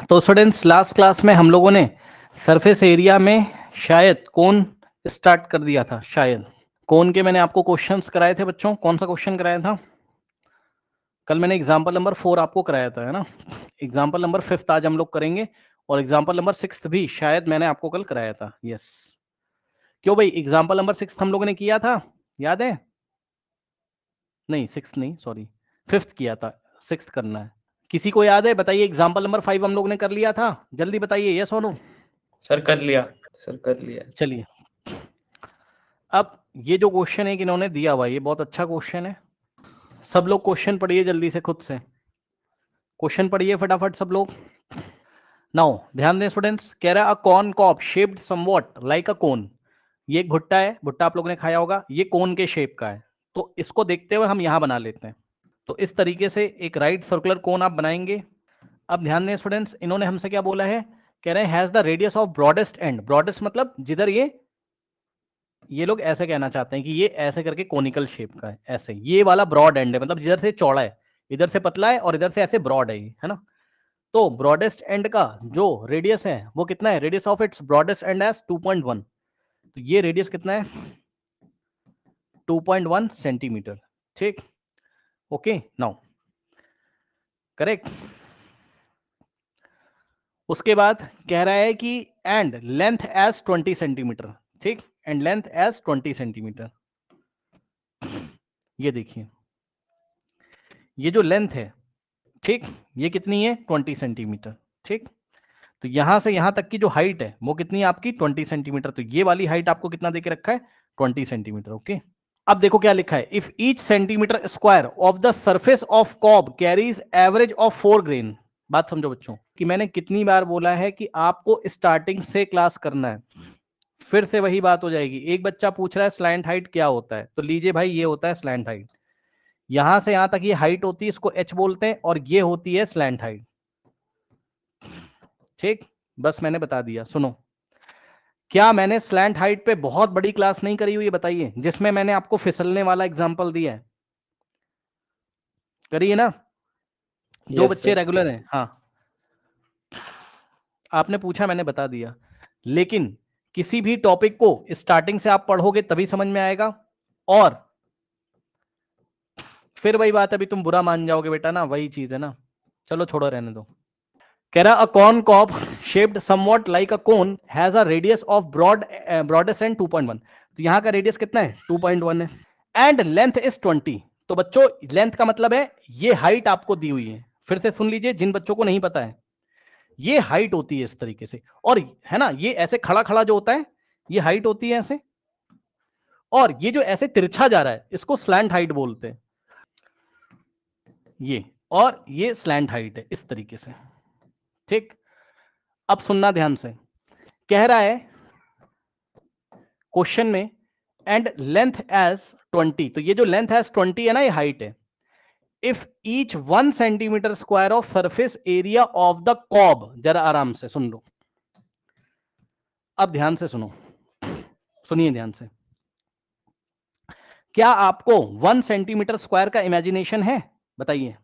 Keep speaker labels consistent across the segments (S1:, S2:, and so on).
S1: तो students last class में हम लोगों ने सरफेस एरिया में शायद कोन स्टार्ट कर दिया था। शायद कोन के मैंने आपको क्वेश्चंस कराए थे बच्चों। कौन सा क्वेश्चन कराया था? कल मैंने एग्जांपल नंबर 4 आपको कराया था, है ना। एग्जांपल नंबर 5 आज हम लोग करेंगे और एग्जांपल नंबर 6 भी शायद मैंने आपको कल कराया था। यस, क्यों भाई? एग्जांपल नंबर 6 हम लोगों ने किया था, याद है? नहीं 6 नहीं, सॉरी 5 किया था, 6 करना है। किसी को याद है? बताइए। एग्जांपल नंबर 5 हम लोग ने कर लिया था, जल्दी बताइए। यस और नो?
S2: सर कर लिया, सर कर लिया।
S1: चलिए, अब ये जो क्वेश्चन है कि इन्होंने दिया हुआ, ये बहुत अच्छा क्वेश्चन है। सब लोग क्वेश्चन पढ़िए जल्दी से, खुद से क्वेश्चन पढ़िए फटाफट सब लोग। नाउ ध्यान दें स्टूडेंट्स, कह रहा है a corn cob shaped somewhat like a cone. ये एक भुट्टा है, भुट्टा आप लोगों ने खाया होगा, ये कोन के शेप का है। तो इसको देखते हुए हम यहां बना लेते हैं। तो इस तरीके से एक राइट सर्कुलर कोन आप बनाएंगे। अब ध्यान दें स्टूडेंट्स, इन्होंने हमसे क्या बोला है? कह रहे हैं has the radius of broadest and. Broadest मतलब जिधर ये लोग ऐसे कहना चाहते हैं कि ये ऐसे करके कोनिकल शेप का है, ऐसे ये वाला ब्रॉड एंड है, मतलब जिधर से चौड़ा है, इधर से पतला है और इधर से ऐसे ब्रॉड है ना। तो ब्रॉडेस्ट एंड का जो रेडियस है वो कितना है? Radius of its broadest end as 2.1। तो ये रेडियस कितना है? 2.1 सेंटीमीटर। ठीक, ओके नाउ करेक्ट। उसके बाद कह रहा है कि एंड लेंथ एज 20 सेंटीमीटर। ठीक, एंड लेंथ एज 20 सेंटीमीटर। ये देखिए, ये जो लेंथ है, ठीक, ये कितनी है? 20 सेंटीमीटर। ठीक, तो यहां से यहां तक की जो हाइट है वो कितनी है आपकी? 20 सेंटीमीटर। तो ये वाली हाइट आपको कितना देके रखा है? 20 सेंटीमीटर। ओके, अब देखो क्या लिखा है, if each centimetre square of the surface of cob carries average of 4 grain. बात समझो बच्चों कि मैंने कितनी बार बोला है कि आपको स्टार्टिंग से क्लास करना है। फिर से वही बात हो जाएगी। एक बच्चा पूछ रहा है स्लैंट हाइट क्या होता है, तो लीजिए भाई, ये होता है स्लैंट हाइट। यहां से यहां तक ये हाइट होती है, इसको एच बोलते हैं, और ये होती है स्लैंट हाइट। ठीक, बस मैंने बता दिया। सुनो, क्या मैंने स्लैंट हाइट पे बहुत बड़ी क्लास नहीं करी हुई है? बताइए, जिसमें मैंने आपको फिसलने वाला एग्जांपल दिया है, करिए ना जो
S2: यस
S1: बच्चे
S2: सर।
S1: रेगुलर हैं। हाँ, आपने पूछा, मैंने बता दिया। लेकिन किसी भी टॉपिक को स्टार्टिंग से आप पढ़ोगे तभी समझ में आएगा, और फिर वही बात, अभी तुम बुरा मान जाओगे बेटा ना, वही चीज है ना। चलो छोड़ो, रहने दो। कह रहा a corn cob shaped somewhat like a cone has a radius of broadest end 2.1। तो यहां का रेडियस कितना है? 2.1 है, एंड लेंथ इज 20। तो बच्चों लेंथ का मतलब है ये हाइट आपको दी हुई है। फिर से सुन लीजिए जिन बच्चों को नहीं पता है, ये हाइट होती है इस तरीके से, और है ना, ये ऐसे खड़ा खड़ा जो होता है ये हाइट होती है ऐसे, और ये जो ऐसे तिरछा जा रहा है इसको स्लैंट हाइट बोलते हैं। ये और ये स्लैंट हाइट है इस तरीके से। ठीक, अब सुनना ध्यान से, कह रहा है क्वेश्चन में एंड लेंथ एज 20। तो ये जो लेंथ एज 20 है ना, ये हाइट है। If each 1 centimetre square of surface area of the cob, जरा आराम से सुन लो, अब ध्यान से सुनो, सुनिए ध्यान से। क्या आपको 1 सेंटीमीटर स्क्वायर का इमेजिनेशन है? बताइए,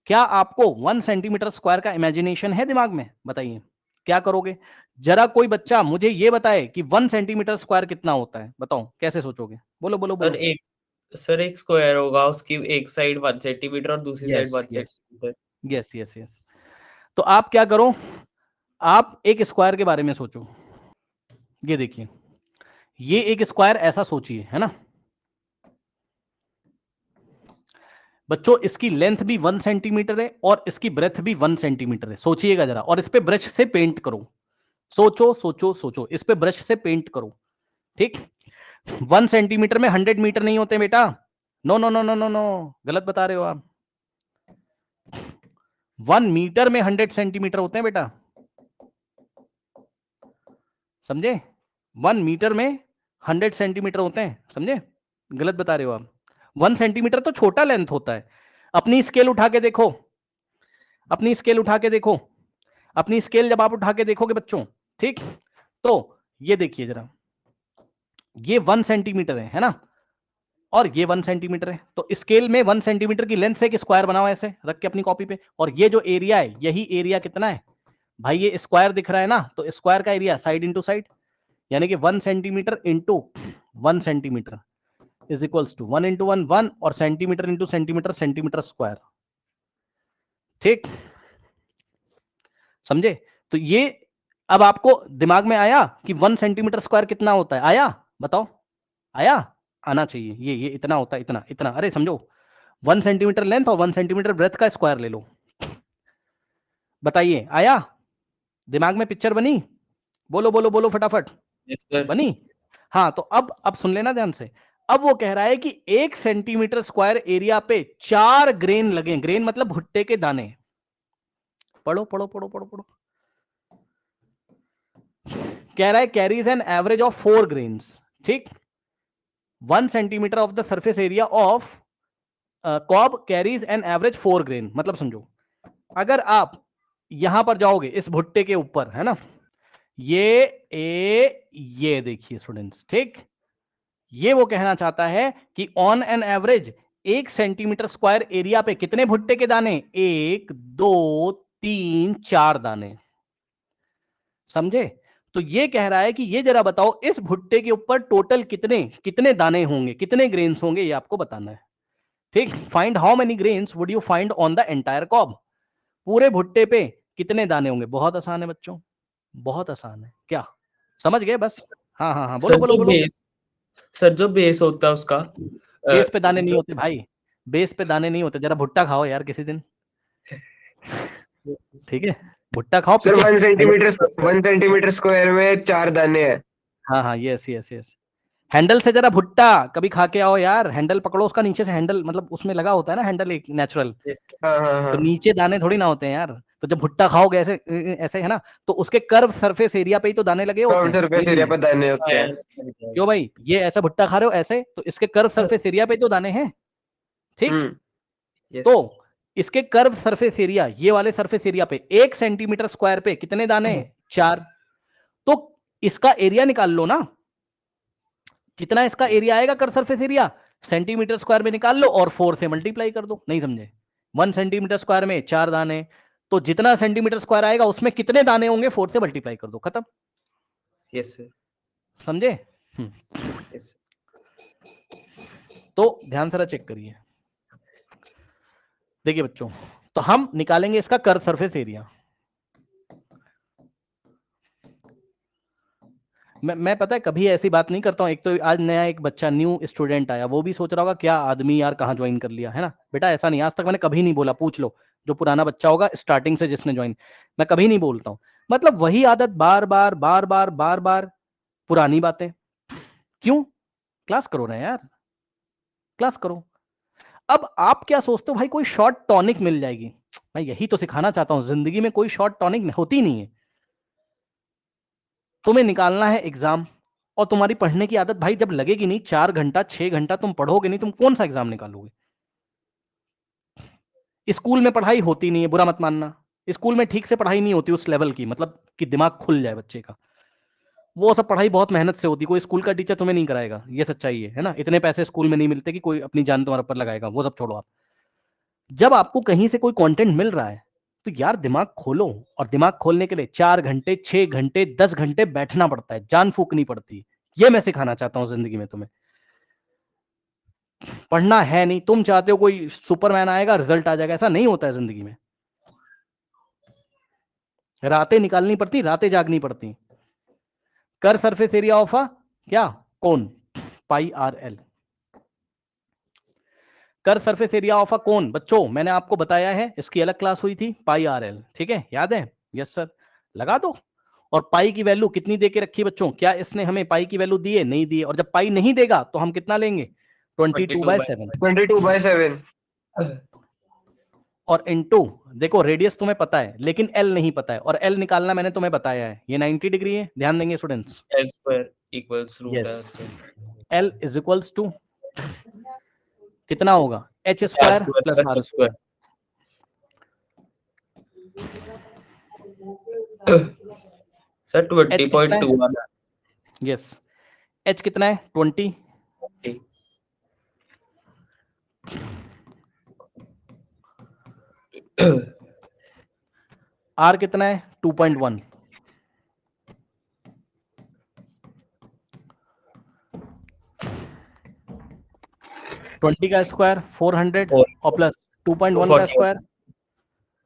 S1: क्या आपको 1 सेंटीमीटर स्क्वायर का इमेजिनेशन है दिमाग में? बताइए क्या करोगे? जरा कोई बच्चा मुझे ये बताए कि 1 सेंटीमीटर स्क्वायर कितना होता है, बताओ कैसे सोचोगे? बोलो बोलो
S2: सर
S1: बोलो।
S2: एक स्क्वायर होगा, उसकी एक साइड 1 सेंटीमीटर और दूसरी side
S1: yes
S2: 1
S1: yes
S2: centimetre.
S1: Yes yes yes. तो आप क्या करो, आप एक स्क्वायर के बारे में सोचो। ये देखिए, ये एक स्क्वायर ऐसा सोचिए, है ना बच्चों। इसकी लेंथ भी 1 सेंटीमीटर है और इसकी ब्रेथ भी 1 सेंटीमीटर है। सोचिएगा जरा, और इस पे ब्रश से पेंट करो। सोचो सोचो सोचो, इस पे ब्रश से पेंट करो। ठीक, 1 सेंटीमीटर में 100 मीटर नहीं होते बेटा। No no no no no no, गलत बता रहे हो आप। 1 मीटर में 100 सेंटीमीटर होते हैं बेटा, समझे? 1 मीटर में 100 सेंटीमीटर होते हैं, समझे? गलत बता रहे हो आप। 1 सेंटीमीटर तो छोटा लेंथ होता है। अपनी स्केल उठा के देखो, अपनी स्केल उठा के देखो, अपनी स्केल जब आप उठा के देखोगे बच्चों, ठीक, तो ये देखिए जरा, ये 1 सेंटीमीटर है ना, और ये 1 सेंटीमीटर है। तो स्केल में 1 सेंटीमीटर की लेंथ से एक स्क्वायर बनाओ ऐसे रख के अपनी कॉपी पे, और ये जो एरिया है, यही एरिया कितना है? भाई ये स्क्वायर दिख रहा है ना, तो स्क्वायर का एरिया साइड इंटू साइड, यानी कि 1 centimetre into 1 centimetre is equals to 1 into 1 1 और centimetre into centimetre centimetre square. ठीक, समझे? तो ये अब आपको दिमाग में आया कि 1 सेंटीमीटर स्क्वायर कितना होता है? आया? बताओ, आया? आना चाहिए। ये इतना होता है, इतना इतना। अरे समझो, 1 सेंटीमीटर लेंथ और 1 सेंटीमीटर ब्रेथ का स्क्वायर ले लो। बताइए, आया? दिमाग में पिक्चर बनी? बोलो बोलो बोलो फटाफट।
S2: Yes sir.
S1: बनी? हाँ, तो अब सुन लेना ध्यान से। अब वो कह रहा है कि 1 सेंटीमीटर स्क्वायर एरिया पे 4 ग्रेन लगे। ग्रेन मतलब भुट्टे के दाने। पढ़ो पढ़ो पढ़ो पढ़ो पढ़ो। कह रहा है carries an average of 4 grains. ठीक, 1 centimetre of the surface area of cob carries an average 4 grain. मतलब समझो, अगर आप यहां पर जाओगे इस भुट्टे के ऊपर, है ना, ये देखिए स्टूडेंट्स, ठीक, ये वो कहना चाहता है कि on an average 1 centimetre square area पे कितने भुट्टे के दाने? 1 2 3 4 दाने। समझे? तो ये कह रहा है कि ये जरा बताओ, इस भुट्टे के ऊपर टोटल कितने कितने दाने होंगे, कितने ग्रेन्स होंगे, ये आपको बताना है। ठीक, find how many grains would you find on the entire cob. पूरे भुट्टे पे कितने दाने होंगे? बहुत आसान है बच्चों, बहुत आसान है। क्या समझ गए? बस हाँ हाँ हाँ, बोलो
S2: सर
S1: बोलो
S2: जो
S1: बोलो।
S2: बेस सर जो बेस होता है उसका
S1: बेस पे दाने नहीं
S2: जो
S1: होते भाई, बेस पे दाने नहीं होते। जरा भुट्टा खाओ यार किसी दिन, ठीक है? भुट्टा खाओ
S3: सर
S1: पीछे।
S3: 1 सेंटीमीटर स्क्वायर में 4 दाने हैं।
S1: हाँ हाँ, यस यस यस। हैंडल से जरा भुट्टा कभी खा के आओ यार। हैंडल पकड़ो उसका, नीचे से हैंडल, मतलब उसमें लगा होता है ना हैंडल, एक नेचुरल,
S3: हाँ हाँ
S1: तो
S3: हाँ।
S1: नीचे दाने थोड़ी ना होते हैं यार। तो जब भुट्टा खाओगे ऐसे ऐसे, है ना, तो उसके कर्व सरफेस एरिया पे ही तो दाने लगे होते
S3: कौन
S1: हैं।
S3: सरफेस
S1: नहीं
S3: एरिया
S1: समझे?
S3: पर दाने होते हैं?
S1: क्यों भाई, ये ऐसा भुट्टा खा रहे हो ऐसे, तो इसके कर्व सरफेस एरिया पे ही तो दाने हैं। ठीक, तो इसके कर्व सरफेस एरिया, ये वाले सरफेस एरिया पे 1 सेंटीमीटर स्क्वायर पे कितने दाने? 4। तो इसका एरिया निकाल लो ना, कितना इसका एरिया आएगा curve surface area, centimetre square में निकाल लो और 4 से मल्टीप्लाई कर दो। नहीं समझे? 1 सेंटीमीटर स्क्वायर में 4 दाने, तो जितना सेंटीमीटर स्क्वायर आएगा उसमें कितने दाने होंगे, 4 से मल्टीप्लाई कर दो, खत्म।
S2: Yes sir.
S1: समझे?
S2: यस
S1: तो ध्यान से चेक करिए। देखिए बच्चों, तो हम निकालेंगे इसका कर्व सरफेस एरिया। मैं पता है कभी ऐसी बात नहीं करता हूं। एक तो आज नया एक बच्चा न्यू स्टूडेंट आया, वो भी सोच रहा होगा क्या आदमी यार कहाँ ज्वाइन कर लिया, है ना? बेटा ऐसा नहीं, आज तक मैंने कभी नहीं बोला। पूछ लो जो पुराना बच्चा होगा स्टार्टिंग से जिसने ज्वाइन, मैं कभी नहीं बोलता हूँ। मतलब वही आदत बार बार बार बार बार बार, पुरानी बातें। क्यों? क्लास करो ना यार, क्लास करो। अब आप क्या सोचते हो भाई कोई शॉर्ट टॉनिक मिल जाएगी? मैं यही तो सिखाना चाहता हूं, जिंदगी में कोई शॉर्ट टॉनिक होती नहीं है। तुम्हें निकालना है एग्जाम, और तुम्हारी पढ़ने की आदत भाई जब लगेगी नहीं, 4 घंटा 6 घंटा तुम पढ़ोगे नहीं, तुम कौन सा एग्जाम निकालोगे? स्कूल में पढ़ाई होती नहीं है, बुरा मत मानना, स्कूल में ठीक से पढ़ाई नहीं होती उस लेवल की, मतलब कि दिमाग खुल जाए बच्चे का। वो सब पढ़ाई बहुत मेहनत से होती, कोई स्कूल का टीचर तुम्हें नहीं कराएगा, ये सच्चाई है ना? इतने पैसे स्कूल में नहीं मिलते कि कोई अपनी जान तुम्हारे ऊपर लगाएगा, वो सब छोड़ो आप। जब आपको कहीं से कोई कंटेंट मिल रहा है, तो यार दिमाग खोलो। और दिमाग खोलने के लिए 4 घंटे 6 घंटे 10 घंटे बैठना पड़ता है, जान फूकनी पड़ती है। ये मैं सिखाना चाहता हूं जिंदगी में तुम्हें। पढ़ना है नहीं, तुम चाहते हो कोई सुपरमैन आएगा रिजल्ट आ जाएगा, ऐसा नहीं होता है जिंदगी में। रातें निकालनी पड़ती, रातें जागनी पड़ती। Curved surface area of a क्या, कोन, pi R L. Curved surface area of a कोन बच्चों, मैंने आपको बताया है, इसकी अलग क्लास हुई थी, पाई आर एल। ठीक है, याद है? Yes sir. लगा दो। और पाई की वैल्यू कितनी दे के रखी बच्चों? क्या इसने हमें पाई की वैल्यू दी है? नहीं दी है। और जब पाई नहीं देगा तो हम कितना लेंगे? 22/7।
S3: 22/7।
S1: और इनटू, देखो रेडियस तुम्हें पता है लेकिन एल नहीं पता है, और एल निकालना मैंने तुम्हें बताया है, ये 90 डिग्री है, ध्यान देंगे students.
S2: L square equals root
S1: yes, L is equals to कितना होगा? H
S2: R
S1: square
S2: square
S1: plus
S2: plus
S1: R
S2: H
S1: square.
S2: Square. Sir
S1: H कितना है?
S2: 20.2 आना।
S1: यस, एच कितना है? 20। आर कितना है 2.1, 20 का स्क्वायर 400 और प्लस 2.1 का स्क्वायर,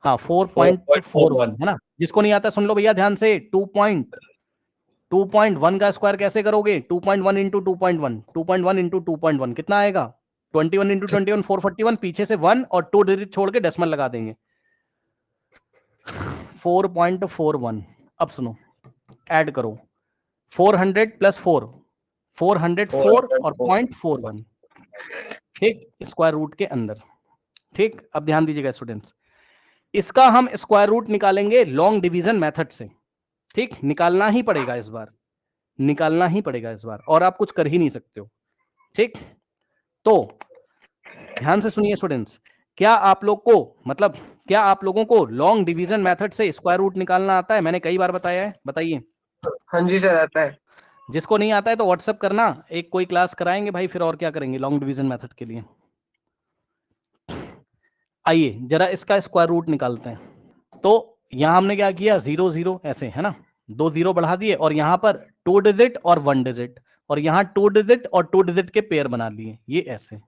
S1: हाँ 4.41 है ना। जिसको नहीं आता सुन लो भैया ध्यान से, 2.1 का स्क्वायर कैसे करोगे, 2.1 इंटू 2.1, 2.1 इंटू 2.1 कितना आएगा, 21 इंटू 21 441, पीछे से 1 और 2 डिजिट छोड़ के डेसिमल लगा देंगे, 4.41। अब सुनो, ऐड करो 400 प्लस 4, 404 और 0.41, ठीक, स्क्वायर रूट के अंदर। ठीक, अब ध्यान दीजिएगा स्टूडेंट्स, इसका हम स्क्वायर रूट निकालेंगे लॉन्ग डिवीजन मेथड से। ठीक, निकालना ही पड़ेगा इस बार, निकालना ही पड़ेगा इस बार, और आप कुछ कर ही नहीं सकते हो। ठीक, तो ध्यान से सुनिए स्टूडेंट्स, क्या आप लोग को मतलब क्या आप लोगों को लॉन्ग डिवीजन मेथड से स्क्वायर रूट निकालना आता है? मैंने कई बार बताया है, बताइए।
S3: हाँ जी सर, आता है।
S1: जिसको नहीं आता है तो व्हाट्सअप करना, एक कोई क्लास कराएंगे भाई, फिर और क्या करेंगे लॉन्ग डिवीजन मेथड के लिए। आइए जरा इसका स्क्वायर रूट निकालते हैं। तो यहां हमने क्या किया, 0 0 ऐसे है ना, 2 0 बढ़ा दिए, और यहां पर 2 डिजिट और 1 डिजिट, और यहां 2 डिजिट और 2 डिजिट के पेयर बना लिए, ये ऐसे।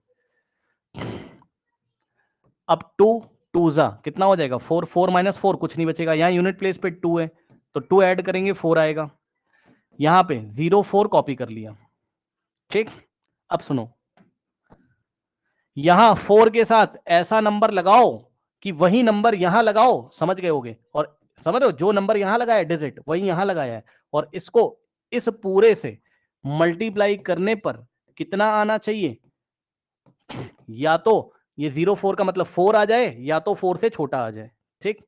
S1: अब 2 2 जा कितना हो जाएगा, 4, 4 माइनस 4 कुछ नहीं बचेगा, यहाँ यूनिट प्लेस पे 2 है तो 2 ऐड करेंगे 4 आएगा, यहां पे 0 4 कॉपी कर लिया। ठीक, अब सुनो, यहां 4 के साथ ऐसा नंबर लगाओ कि वही नंबर यहां लगाओ, समझ गए होगे, और समझ रहे हो जो नंबर यहां लगाया डिजिट वही यहां लगाया है, और इसको इस पूरे से मल्टीप्लाई करने पर कितना आना चाहिए, या तो ये 0 4 का मतलब 4 आ जाए, या तो 4 से छोटा आ जाए। ठीक,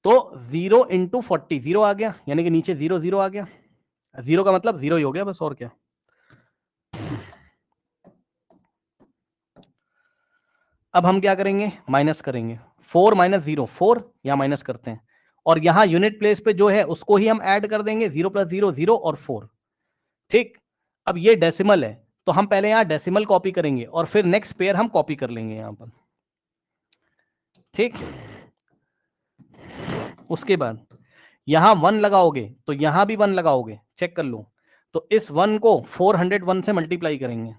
S1: तो 0 इंटू 40 0 आ गया, यानी कि नीचे 0 0 आ गया, 0 का मतलब 0 ही हो गया बस, और क्या। अब हम क्या करेंगे, माइनस करेंगे, 4 माइनस 0 4, यहां माइनस करते हैं, और यहां यूनिट प्लेस पे जो है उसको ही हम ऐड कर देंगे, 0 प्लस 0 0 और 4। ठीक, अब ये डेसिमल है तो हम पहले यहां डेसिमल कॉपी करेंगे और फिर नेक्स्ट पेयर हम कॉपी कर लेंगे यहां पर। ठीक, उसके बाद यहां 1 लगाओगे तो यहां भी 1 लगाओगे, चेक कर लो, तो इस 1 को 401 से मल्टीप्लाई करेंगे।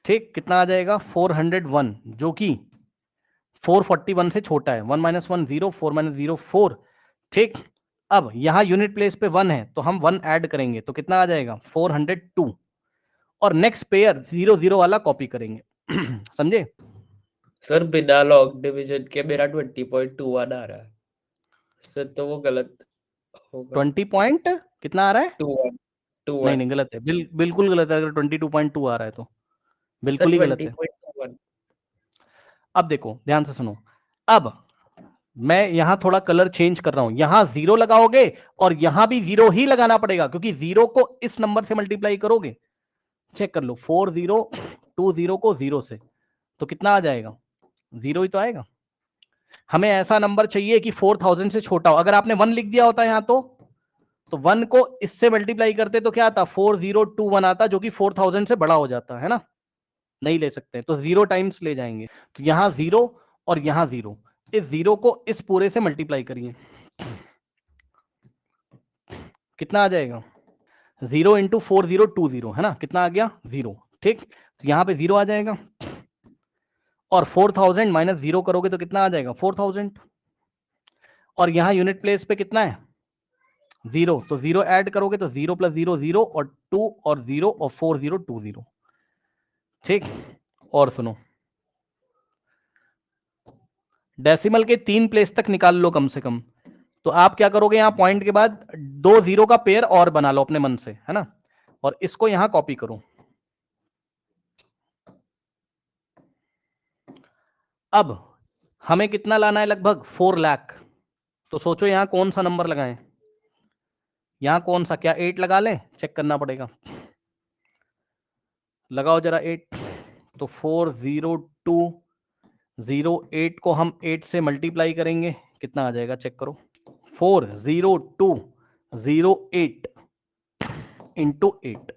S1: ठीक, कितना आ जाएगा 401, जो कि 441 से छोटा है, 1 माइनस 1 0, 4 माइनस 0 4। ठीक, अब यहां यूनिट प्लेस पे 1 है तो हम 1 ऐड करेंगे तो कितना आ जाएगा 402, और नेक्स्ट पेयर 0 0 वाला कॉपी करेंगे। समझे
S2: सर बिना लॉन्ग डिवीजन के मेरा 20.21 आ रहा है सर, तो वो गलत होगा।
S1: 20 पॉइंट कितना आ रहा है,
S2: 21
S1: नहीं
S2: 21
S1: नहीं गलत है, बिल्कुल गलत है, अगर 22.2 आ रहा है तो
S2: सर
S1: बिल्कुल ही गलत है।
S2: 20.21।
S1: अब देखो ध्यान से सुनो, अब मैं यहां थोड़ा कलर चेंज कर रहा हूं, यहां 0 लगाओगे और यहां भी 0 ही लगाना पड़ेगा, क्योंकि 0 को इस नंबर से मल्टीप्लाई करोगे। चेक कर लो, 4 0 2 0 को 0 से, तो कितना आ जाएगा, 0 ही तो आएगा। हमें ऐसा नंबर चाहिए कि 4000 से छोटा हो, अगर आपने 1 लिख दिया होता यहां तो 1 को इससे मल्टीप्लाई करते तो क्या आता, 4021 आता, जो कि 4000 से बड़ा हो जाता है ना, नहीं ले सकते तो 0 टाइम्स ले जाएंगे, तो यहां 0 और यहां 0, इस 0 को इस पूरे से मल्टीप्लाई करिए, कितना आ जाएगा 0 इंटू 4020 है ना, कितना आ गया 0। ठीक, तो यहां पे 0 आ जाएगा, और 4000 माइनस 0 करोगे तो कितना आ जाएगा 4000, और यहां यूनिट प्लेस पे कितना है 0, तो 0 ऐड करोगे तो 0 प्लस 0 0 और 2 और 0 और 4020। ठीक, और सुनो, डेसिमल के 3 प्लेस तक निकाल लो कम से कम, तो आप क्या करोगे, यहां पॉइंट के बाद 2 0 का पेयर और बना लो अपने मन से, है ना, और इसको यहां कॉपी करो। अब हमें कितना लाना है, लगभग 4 लाख, तो सोचो यहां कौन सा नंबर लगाएं, यहां कौन सा, क्या 8 लगा लें, चेक करना पड़ेगा, लगाओ जरा 8, तो 40208 को हम 8 से मल्टीप्लाई करेंगे, कितना आ जाएगा चेक करो, 40208 इंटू 8,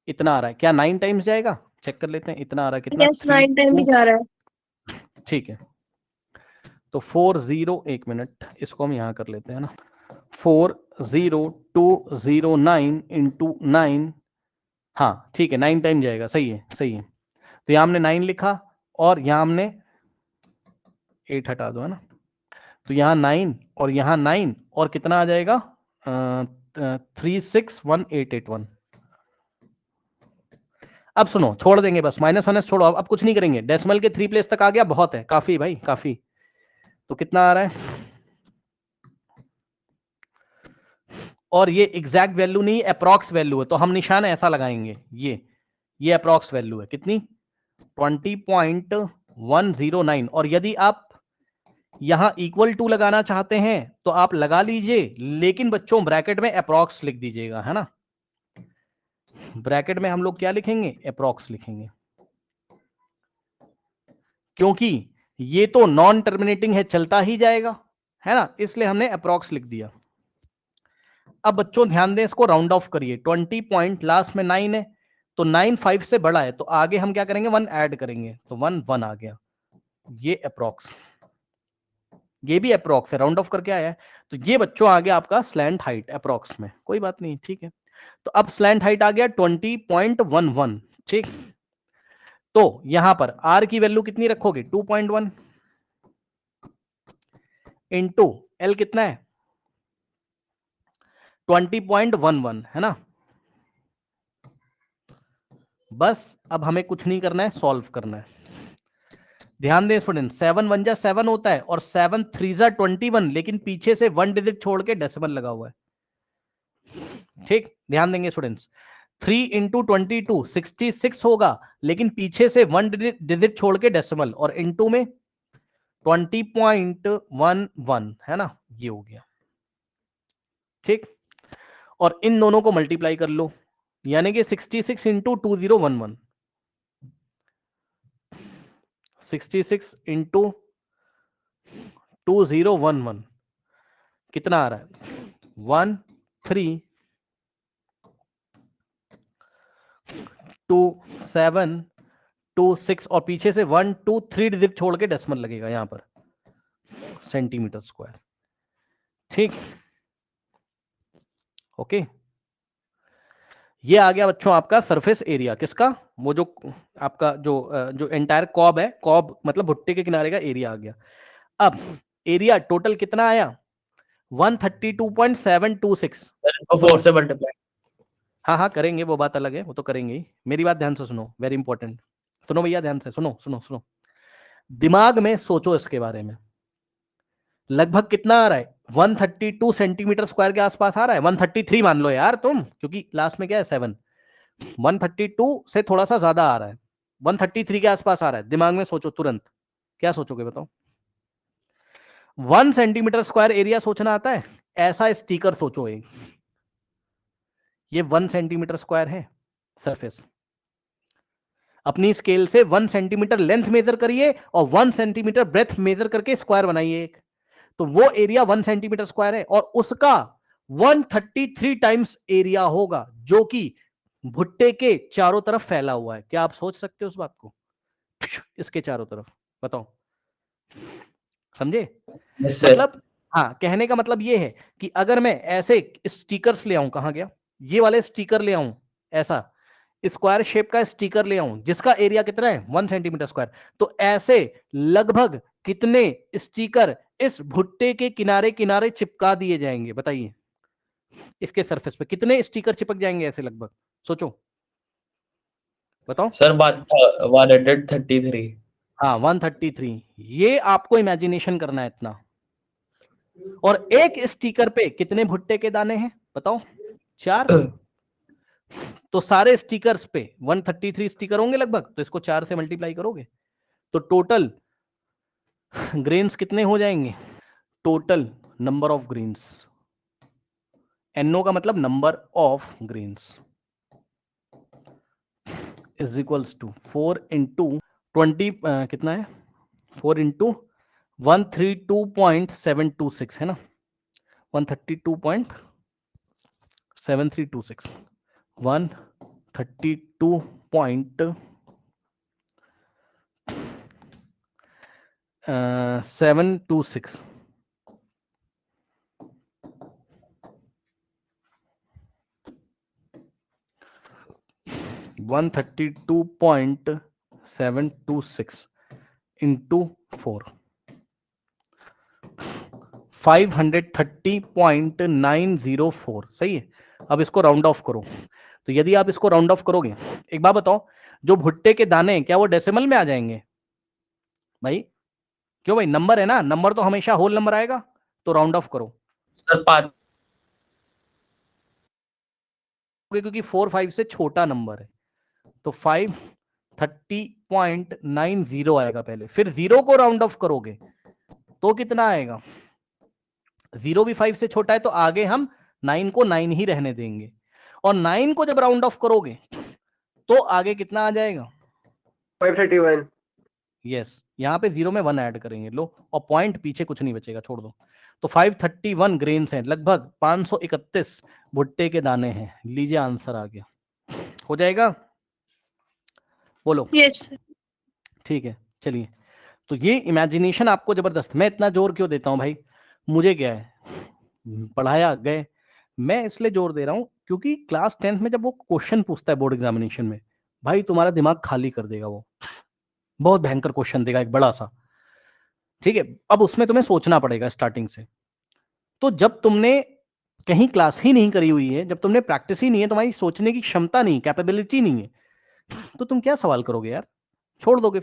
S1: इतना आ रहा है, क्या 9 टाइम्स जाएगा, चेक कर लेते हैं इतना आ रहा है कितना,
S4: यस 9 टाइम भी जा रहा है।
S1: ठीक है। तो 40, एक मिनट, इसको हम यहाँ कर लेते हैं ना, 40209 इंटू 9, हाँ ठीक है 9 टाइम जाएगा, सही है सही है। तो यहाँ हमने 9 लिखा और यहाँ हमने 8 हटा दो है ना, तो यहाँ 9 और यहाँ 9 और कितना आ जाएगा 361881। अब सुनो, छोड़ देंगे बस, माइनस माइनस छोड़ो, अब कुछ नहीं करेंगे, डेसिमल के 3 प्लेस तक आ गया, बहुत है, काफी भाई काफी। तो कितना आ रहा है, और ये एग्जैक्ट वैल्यू नहीं, अप्रॉक्स वैल्यू है, तो हम निशान ऐसा लगाएंगे, ये अप्रॉक्स वैल्यू है कितनी 20.109। और यदि आप यहां इक्वल टू लगाना चाहते हैं तो आप लगा लीजिए, लेकिन बच्चों ब्रैकेट में अप्रॉक्स लिख दीजिएगा, है ना। ब्रैकेट में हम लोग क्या लिखेंगे, अप्रॉक्स लिखेंगे, क्योंकि ये तो नॉन टर्मिनेटिंग है, चलता ही जाएगा, है ना, इसलिए हमने अप्रॉक्स लिख दिया। अब बच्चों ध्यान दें, इसको राउंड ऑफ करिए, 20 पॉइंट लास्ट में 9 है, तो 9 5 से बड़ा है, तो आगे हम क्या करेंगे 1 ऐड करेंगे, तो 1 1 आ गया, ये अप्रॉक्स, ये भी अप्रॉक्स है, राउंड ऑफ करके आया है। तो ये बच्चों आ गया आपका स्लैंट हाइट अप्रॉक्स में, कोई बात नहीं, ठीक है। तो अब स्लैंट हाइट आ गया 20.11, ठीक। तो यहां पर आर की वैल्यू कितनी रखोगे 2.1 इंटू एल कितना है 20.11, है ना। बस अब हमें कुछ नहीं करना है, सॉल्व करना है। ध्यान दें स्टूडेंट, 7 1 जा 7 होता है और 7 3 जा 21, लेकिन पीछे से 1 डिजिट छोड़ के डेसिमल लगा हुआ है, ठीक। ध्यान देंगे स्टूडेंट्स, 3 इंटू 22 66 होगा, लेकिन पीछे से 1 डिजिट छोड़ के डेसिमल, और इंटू में 20.11, है ना, ये हो गया, ठीक। और इन दोनों को मल्टीप्लाई कर लो, यानी कि 66 इंटू 2011, 66 इंटू 2011 कितना आ रहा है 132726, और पीछे से 1 2 3 डिजिट छोड़ के डेसिमल लगेगा यहां पर, सेंटीमीटर स्क्वायर, ठीक। ओके, ये आ गया बच्चों आपका सरफेस एरिया, किसका, वो जो आपका जो एंटायर कॉब है, कॉब मतलब भुट्टे के किनारे का एरिया आ गया। अब एरिया टोटल कितना आया 132.726,
S2: इसको 4 से मल्टीप्लाई।
S1: हाँ हाँ करेंगे, वो बात अलग है, वो तो करेंगे ही। मेरी बात ध्यान से सुनो, वेरी इंपॉर्टेंट, सुनो भैया ध्यान से, सुनो सुनो सुनो, दिमाग में सोचो इसके बारे में। लगभग कितना आ रहा है 132 सेंटीमीटर स्क्वायर के आसपास आ रहा है, 133 मान लो यार तुम, क्योंकि लास्ट में क्या है 7, 132 से थोड़ा सा ज्यादा आ रहा है, 133 के आसपास आ रहा है। दिमाग में सोचो तुरंत, क्या सोचोगे बताओ। 1 सेंटीमीटर स्क्वायर एरिया सोचना आता है, ऐसा स्टिकर सोचो एक, ये 1 सेंटीमीटर स्क्वायर है सरफेस। अपनी स्केल से 1 सेंटीमीटर लेंथ मेजर करिए और 1 सेंटीमीटर ब्रेथ मेजर करके स्क्वायर बनाइए एक, तो वो एरिया 1 सेंटीमीटर स्क्वायर है, और उसका 133 टाइम्स एरिया होगा, जो कि भुट्टे के चारों तरफ फैला हुआ है। क्या आप सोच सकते हो उस बात को, इसके चारों तरफ, बताओ, समझे। मतलब हाँ, कहने का मतलब ये है कि अगर मैं ऐसे स्टिकर्स ले आऊं, कहां गया, ये वाले स्टिकर ले आऊं, ऐसा स्क्वायर शेप का स्टिकर ले आऊं जिसका एरिया कितना है 1 सेंटीमीटर स्क्वायर, तो ऐसे लगभग कितने स्टिकर इस भुट्टे के किनारे किनारे चिपका दिए जाएंगे, बताइए। इसके सरफेस पे कितने स्टिकर चिपक जाएंगे ऐसे, लगभग सोचो, बताओ।
S2: सर बात 133।
S1: हाँ 133, ये आपको इमेजिनेशन करना है इतना। और एक स्टिकर पे कितने भुट्टे के दाने हैं बताओ, 4। तो सारे स्टिकर्स पे 133 स्टिकर होंगे लगभग, तो इसको 4 से मल्टीप्लाई करोगे तो टोटल ग्रेन्स कितने हो जाएंगे, total number of grains, NO का मतलब number of grains, is equals to 4 into 20 कितना है 4 इंटू 132.726, है ना, 132.7326, 132.726 726 132.726 इंटू 4 530.904 सही है। अब इसको राउंड ऑफ करो। तो यदि आप इसको राउंड ऑफ करोगे, एक बात बताओ, जो भुट्टे के दाने हैं क्या वो डेसिमल में आ जाएंगे भाई? क्यों भाई, नंबर है ना, नंबर तो हमेशा होल नंबर आएगा। तो राउंड ऑफ करो
S2: सर 5
S1: क्योंकि 4 5 से छोटा नंबर है। तो 530.90 आएगा पहले, फिर 0 को राउंड ऑफ करोगे तो कितना आएगा? 0 भी 5 से छोटा है तो आगे हम 9 को 9 ही रहने देंगे, और 9 को जब राउंड ऑफ करोगे तो आगे कितना आ जाएगा?
S3: 531।
S1: यस, यहाँ पे 0 में 1 ऐड करेंगे, लो, और पॉइंट पीछे कुछ नहीं बचेगा, छोड़ दो। तो 531 ग्रेन्स हैं, लगभग 531 भुट्टे के दाने हैं। लीजिए आंसर आ गया, हो जाएगा, बोलो।
S4: यस
S1: ठीक है, चलिए। तो ये इमेजिनेशन आपको जबरदस्त, मैं इतना जोर क्यों देता हूँ भाई? मुझे क्या है, पढ़ाया गए, मैं इसलिए जोर दे रहा हूँ क्योंकि क्लास 10th में जब वो क्वेश्चन पूछता है बोर्ड एग्जामिनेशन में, भाई तुम्हारा दिमाग खाली कर देगा वो, बहुत भयंकर क्वेश्चन देगा एक बड़ा सा, ठीक है। अब उसमें तुम्हें सोचना पड़ेगा स्टार्टिंग से। तो जब तुमने कहीं क्लास ही नहीं करी हुई है, जब तुमने प्रैक्टिस ही नहीं है, तुम्हारी सोचने की क्षमता नहीं, कैपेबिलिटी नहीं है, तो तुम क्या सवाल करोगे यार? छोड़ दोगे।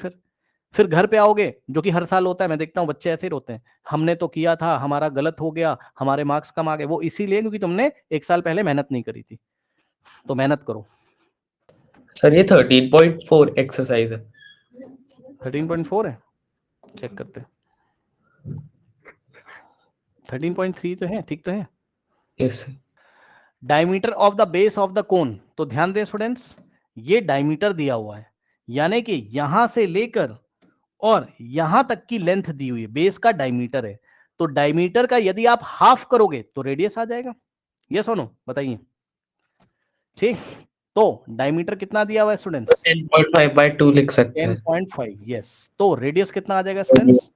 S1: फिर घर पे आओगे, जो कि हर साल होता है, मैं देखता हूँ बच्चे ऐसे ही रोते हैं, हमने तो किया था, हमारा गलत हो गया, हमारे मार्क्स कम आ गए। वो इसीलिए क्योंकि तुमने एक साल पहले मेहनत नहीं करी थी। तो मेहनत करो।
S2: सर ये 13.4 एक्सरसाइज है।
S1: 13.4 है, चेक करते हैं। 13.3 तो है, ठीक तो है।
S2: Yes
S1: diameter of the base of the कोन, तो ध्यान दें स्टूडेंट्स, ये डायमीटर दिया हुआ है, यानी कि यहां से लेकर और यहां तक की लेंथ दी हुई है, बेस का डायमीटर है। तो डायमीटर का यदि आप हाफ करोगे तो रेडियस आ जाएगा। यस और नो, बताइए। ठीक, तो डायमीटर कितना दिया हुआ है स्टूडेंट्स?
S2: 10.5/2 लिख सकते हैं।
S1: 10.5। यस, तो रेडियस कितना आ जाएगा स्टूडेंट्स?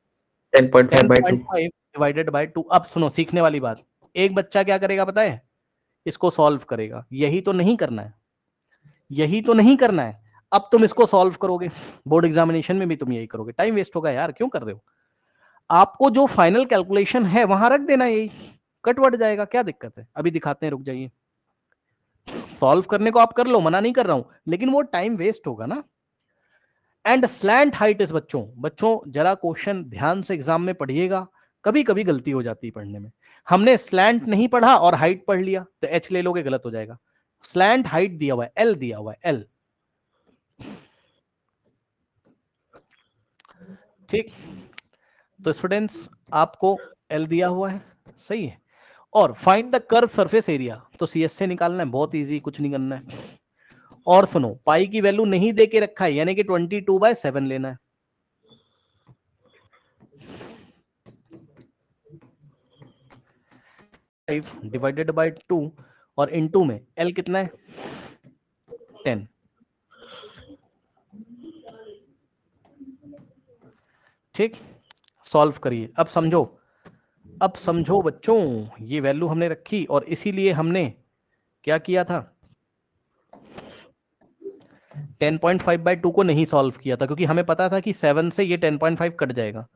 S2: 10.5/2।
S1: 10.5 divided by 2। अब सुनो, सीखने वाली बात, एक बच्चा क्या करेगा पता है? इसको सॉल्व करेगा। यही तो नहीं करना है, यही तो नहीं करना है। अब तुम इसको सॉल्व करोगे, बोर्ड एग्जामिनेशन में भी तुम यही करोगे, टाइम वेस्ट होगा यार, क्यों कर रहे हो? आपको जो फाइनल कैलकुलेशन है वहां रख देना, यही कटवट जाएगा, क्या दिक्कत है? अभी दिखाते हैं, रुक जाइए। सॉल्व करने को आप कर लो, मना नहीं कर रहा हूं, लेकिन वो टाइम वेस्ट होगा ना। एंड स्लैंट हाइट इस बच्चों जरा क्वेश्चन ध्यान से एग्जाम में पढ़िएगा, कभी कभी गलती हो जाती है पढ़ने में। हमने स्लैंट नहीं पढ़ा और हाइट पढ़ लिया, तो एच ले लोगे, गलत हो जाएगा। स्लैंट हाइट दिया हुआ है, एल दिया हुआ है, एल। ठीक, तो स्टूडेंट्स आपको एल दिया हुआ है, सही है। और find the curve surface area, तो सीएस से निकालना है, बहुत इजी, कुछ नहीं करना है। और सुनो, पाई की वैल्यू नहीं दे के रखा है, यानी कि 22/7 लेना है। डिवाइडेड बाय 2 और इनटू में एल कितना है? 10। ठीक, सॉल्व करिए। अब समझो, अब समझो बच्चों, ये वैल्यू हमने रखी और इसीलिए हमने क्या किया था, 10.5/2 को नहीं सॉल्व किया था, क्योंकि हमें पता था कि 7 से ये 10.5 कट जाएगा।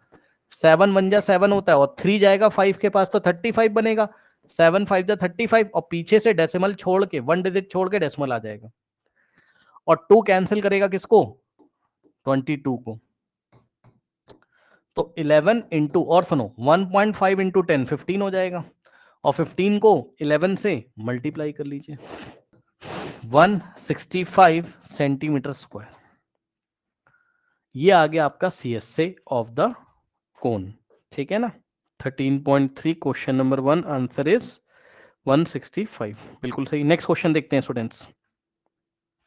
S1: 7 1 जा 7 होता है और 3 जाएगा 5 के पास, तो 35 बनेगा। 7 5 जा 35 और पीछे से डेसिमल छोड़ के, 1 डिजिट छोड़ के डेसिमल आ जाएगा। और 2 कैंसिल करेगा किसको? 22 को। तो 11 इंटू, और सुनो, 1.5 इंटू 10 15 हो जाएगा, और 15 को 11 से मल्टीप्लाई कर लीजिए, 165 सेंटीमीटर स्क्वायर। ये आ गया आपका सीएस से ऑफ द कोन, ठीक है ना। 13.3 क्वेश्चन नंबर 1, आंसर इज 165, बिल्कुल सही। नेक्स्ट क्वेश्चन देखते हैं स्टूडेंट्स।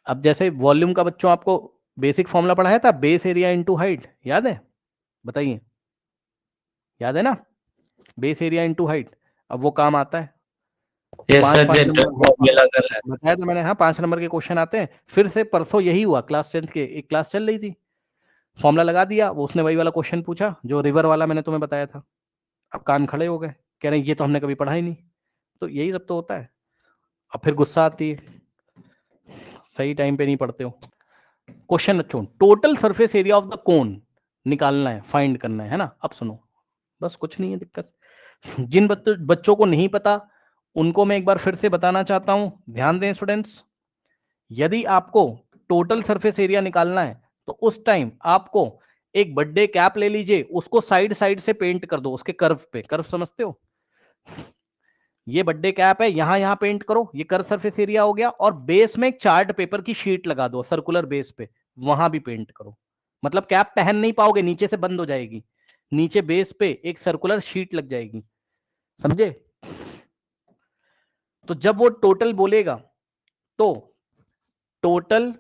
S1: अब जैसे वॉल्यूम का बच्चों आपको बेसिक फॉर्मूला पढ़ाया था, बेस एरिया इनटू हाइट, याद है? बताइए, याद है ना? Base area into height. अब वो काम आता है।
S2: यस
S1: पांच
S2: सर
S1: पांच
S2: जनरल
S1: नंबर
S2: फॉर्मूला कर रहा है।
S1: बताया था मैंने, हाँ 5 नंबर के क्वेश्चन आते हैं। फिर से परसों यही हुआ, क्लास 10th के एक क्लास चल रही थी, फॉर्मूला लगा दिया, वो उसने वही वाला क्वेश्चन पूछा जो रिवर वाला मैंने तुम्हें बताया था। अब कान खड़े हो गए, कह रहे हैं ये तो हमने कभी पढ़ा ही नहीं। तो यही सब तो होता है। अब फिर गुस्सा आती है, सही टाइम पे नहीं पढ़ते हो। क्वेश्चन अच्छो, total surface area of the cone निकालना है, फाइंड करना है ना। अब सुनो, बस कुछ नहीं है दिक्कत। जिन बच्चों को नहीं पता उनको मैं एक बार फिर से बताना चाहता हूं, ध्यान दें स्टूडेंट्स। यदि आपको टोटल सरफेस एरिया निकालना है तो उस टाइम आपको एक बर्थडे कैप ले लीजिए, उसको साइड साइड से पेंट कर दो उसके कर्व पे। कर्व समझते हो? ये बर्थडे कैप है, यहां पेंट करो, ये कर्व सरफेस एरिया हो गया। और बेस में एक चार्ट पेपर की शीट लगा दो सर्कुलर बेस पे, वहां भी पेंट करो। मतलब कैप पहन नहीं पाओगे, नीचे से बंद हो जाएगी, नीचे बेस पे एक सर्कुलर शीट लग जाएगी, समझे? तो जब वो टोटल बोलेगा तो टोटल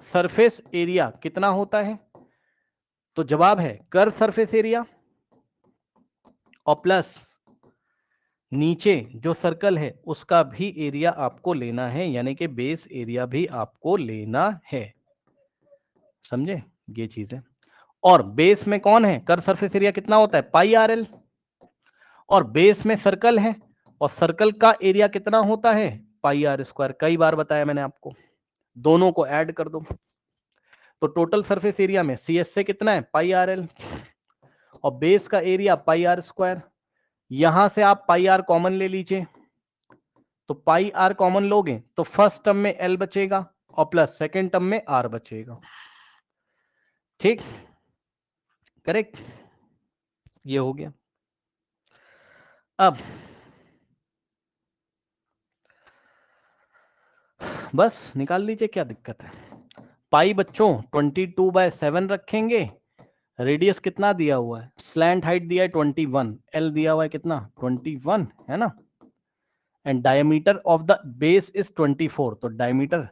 S1: सरफेस एरिया कितना होता है? तो जवाब है कर्व सरफेस एरिया और प्लस नीचे जो सर्कल है उसका भी एरिया आपको लेना है, यानी कि बेस एरिया भी आपको लेना है, समझे ये चीज है। और बेस में कौन है? कर्व सरफेस एरिया कितना होता है? पाई आर एल। और बेस में सर्कल है और सर्कल का एरिया कितना होता है? पाई आर स्क्वायर। कई बार बताया मैंने आपको, दोनों को ऐड कर दो। तो टोटल सरफेस एरिया में सी एस से कितना है? पाई आर एल, और बेस का एरिया पाई आर स्क्वायर। यहां से आप पाई आर कॉमन ले लीजिए, तो पाई आर कॉमन लोगे तो फर्स्ट टर्म में एल बचेगा और प्लस सेकेंड टर्म में आर बचेगा, ठीक? करेक्ट, ये हो गया। अब बस निकाल लीजिए, क्या दिक्कत है। पाई बच्चों 22/7 रखेंगे, रेडियस कितना दिया हुआ है? स्लैंट हाइट दिया है 21, एल दिया हुआ है कितना? 21 है ना। And diameter of the base is 24, तो डायमीटर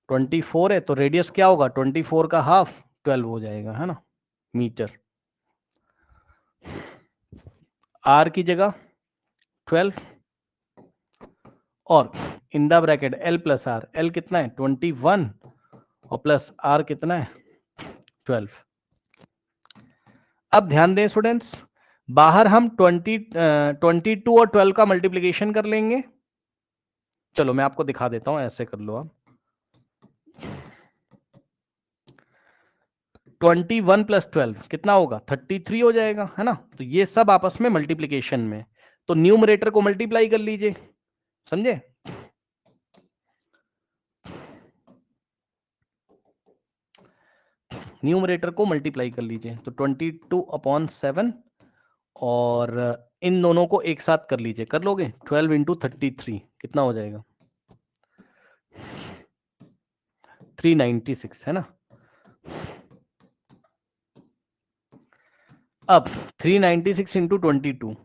S1: 24 है, तो रेडियस क्या होगा? 24 का हाफ 12 हो जाएगा, है ना, मीटर। आर की जगह 12 और in the bracket L plus R. L कितना है? 21 और प्लस आर कितना है? 12। अब ध्यान दें स्टूडेंट्स, बाहर हम 22 और 12 का मल्टीप्लीकेशन कर लेंगे। चलो मैं आपको दिखा देता हूं, ऐसे कर लो आप। 21 प्लस 12 कितना होगा? 33 हो जाएगा, है ना। तो ये सब आपस में मल्टीप्लीकेशन में, तो न्यूमरेटर को मल्टीप्लाई कर लीजिए, समझे? न्यूमरेटर को मल्टीप्लाई कर लीजिए, तो 22/7 और इन दोनों को एक साथ कर लीजिए। कर लोगे? 12 इंटू 33 कितना हो जाएगा? 396, है ना। अब 396 इंटू 22,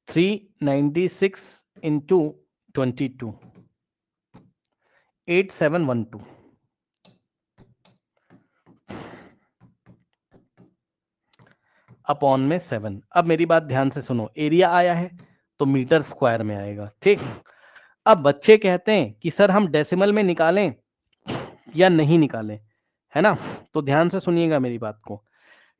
S1: 396 इंटू 22, 8712 अपॉन में 7। अब मेरी बात ध्यान से सुनो, एरिया आया है तो मीटर स्क्वायर में आएगा, ठीक। अब बच्चे कहते हैं कि सर हम डेसिमल में निकालें या नहीं निकालें, है ना। तो ध्यान से सुनिएगा मेरी बात को,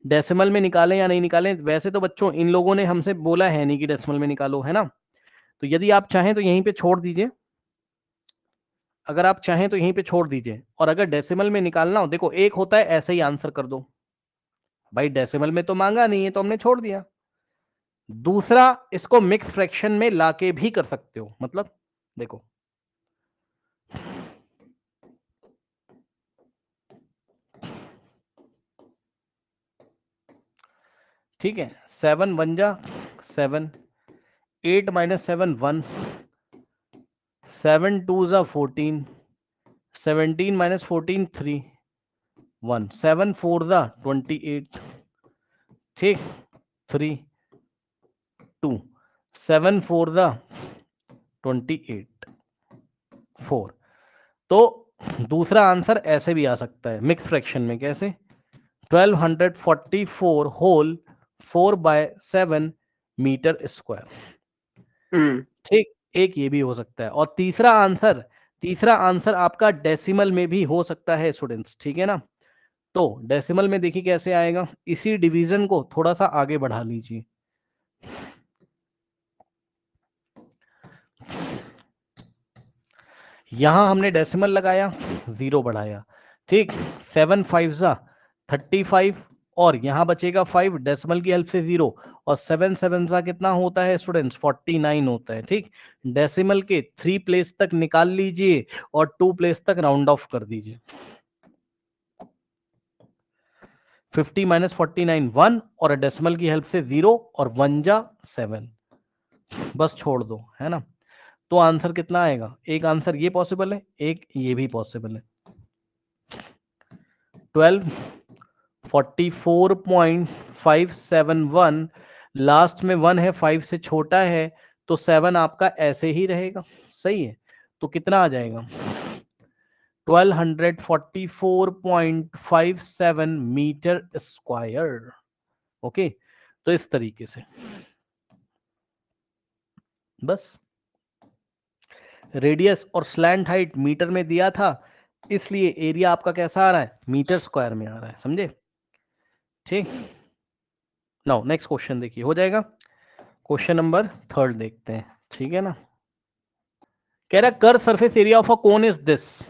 S1: डेसिमल में निकालें या नहीं निकालें। वैसे तो बच्चों इन लोगों ने हमसे बोला है नहीं कि डेसिमल में निकालो, है ना। तो यदि आप चाहें तो यहीं पे छोड़ दीजिए, अगर आप चाहें तो यहीं पे छोड़ दीजिए। और अगर डेसिमल में निकालना हो, देखो एक होता है ऐसे ही आंसर कर दो, भाई डेसिमल में तो मांगा नहीं है तो हमने छोड़ दिया। दूसरा, इसको मिक्स फ्रैक्शन में लाके भी कर सकते हो, मतलब देखो ठीक है, 7 1 जा 7, 8 - 7 1, 7 2 जा 14, 17 - 14 3, 1, 7 4 जा 28, ठीक, 3 2, 7 4 जा 28 4। तो दूसरा आंसर ऐसे भी आ सकता है मिक्स फ्रैक्शन में, कैसे? 1244 होल 4/7 मीटर स्क्वायर, ठीक। एक ये भी हो सकता है। और तीसरा आंसर आपका डेसिमल में भी हो सकता है स्टूडेंट्स, ठीक है ना। तो डेसिमल में देखिए कैसे आएगा, इसी डिवीजन को थोड़ा सा आगे बढ़ा लीजिए। यहां हमने डेसिमल लगाया, 0 बढ़ाया, ठीक। 7 5 35 और यहां बचेगा 5, डेसिमल की हेल्प से 0, और 7 7 कितना होता है स्टूडेंट्स, 49 होता है, ठीक। डेसिमल के 3 प्लेस तक निकाल लीजिए और 2 प्लेस तक राउंड ऑफ कर दीजिए। 50 माइनस 49 1, और डेसिमल की हेल्प से 0, और 1 जा 7, बस छोड़ दो, है ना। तो आंसर कितना आएगा, एक आंसर ये पॉसिबल है, एक ये भी पॉसिबल है। 12 44.571, लास्ट में 1 है, 5 से छोटा है, तो 7 आपका ऐसे ही रहेगा, सही है। तो कितना आ जाएगा, 1244.57 मीटर स्क्वायर। ओके, तो इस तरीके से बस। रेडियस और स्लैंट हाइट मीटर में दिया था, इसलिए एरिया आपका कैसा आ रहा है, मीटर स्क्वायर में आ रहा है, समझे, ठीक। नाउ नेक्स्ट क्वेश्चन देखिए, हो जाएगा। क्वेश्चन नंबर 3 देखते हैं, ठीक है ना। कह रहा curve surface area of a cone is this.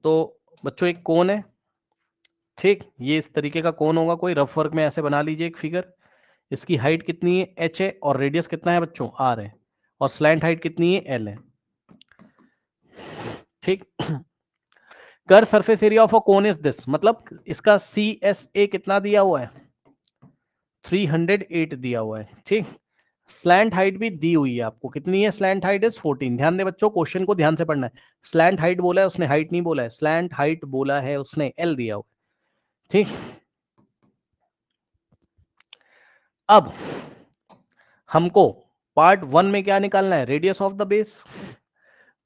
S1: तो बच्चों एक कोन है, ठीक, ये इस तरीके का कोन होगा, कोई रफ वर्क में ऐसे बना लीजिए एक फिगर। इसकी हाइट कितनी है, h है, और रेडियस कितना है बच्चों, r है, और स्लैंट हाइट कितनी है, l है, ठीक। Curve surface area of a cone is this, मतलब इसका CSA कितना दिया हुआ है, 308 दिया हुआ है, ठीक। स्लैंट हाइट भी दी हुई है आपको, कितनी है, स्लैंट हाइट इज 14। ध्यान दे बच्चों, क्वेश्चन को ध्यान से पढ़ना है। स्लैंट हाइट बोला है उसने, हाइट नहीं बोला है, स्लैंट हाइट बोला है उसने, L दिया हुआ, ठीक। अब हमको पार्ट 1 में क्या निकालना है, रेडियस ऑफ द बेस।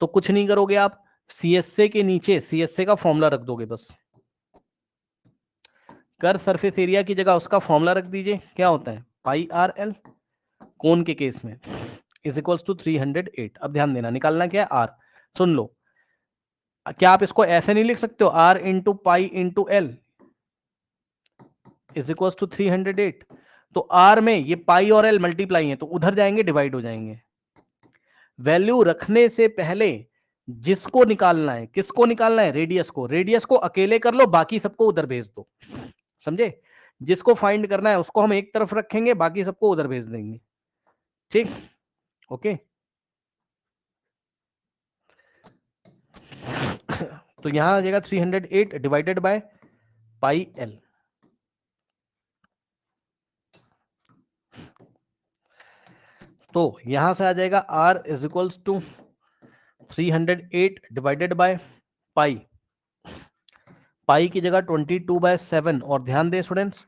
S1: तो कुछ नहीं करोगे आप, CSA के नीचे CSA का फॉर्मूला रख दोगे बस। कर्व सरफेस एरिया की जगह उसका फॉर्मूला रख दीजिए, क्या होता है, पाई आर एल, कोन के केस में इज इक्वल्स टू 308। अब ध्यान देना, निकालना क्या है, आर। सुन लो, क्या आप इसको ऐसे नहीं लिख सकते हो, R into pi into L is equals to 308। तो आर में ये पाई और एल मल्टीप्लाई है, तो उधर जाएंगे, डिवाइड हो जाएंगे। वैल्यू रखने से पहले जिसको निकालना है, किसको निकालना है, रेडियस को। रेडियस को अकेले कर लो, बाकी सबको उधर भेज दो, समझे। जिसको फाइंड करना है उसको हम एक तरफ रखेंगे, बाकी सबको उधर भेज देंगे, ठीक। ओके, तो यहां आ जाएगा 308 डिवाइडेड बाय पाई एल। तो यहां से आ जाएगा R is equals to 308 divided by pi. Pi की जगह 22/7, और ध्यान दें स्टूडेंट्स,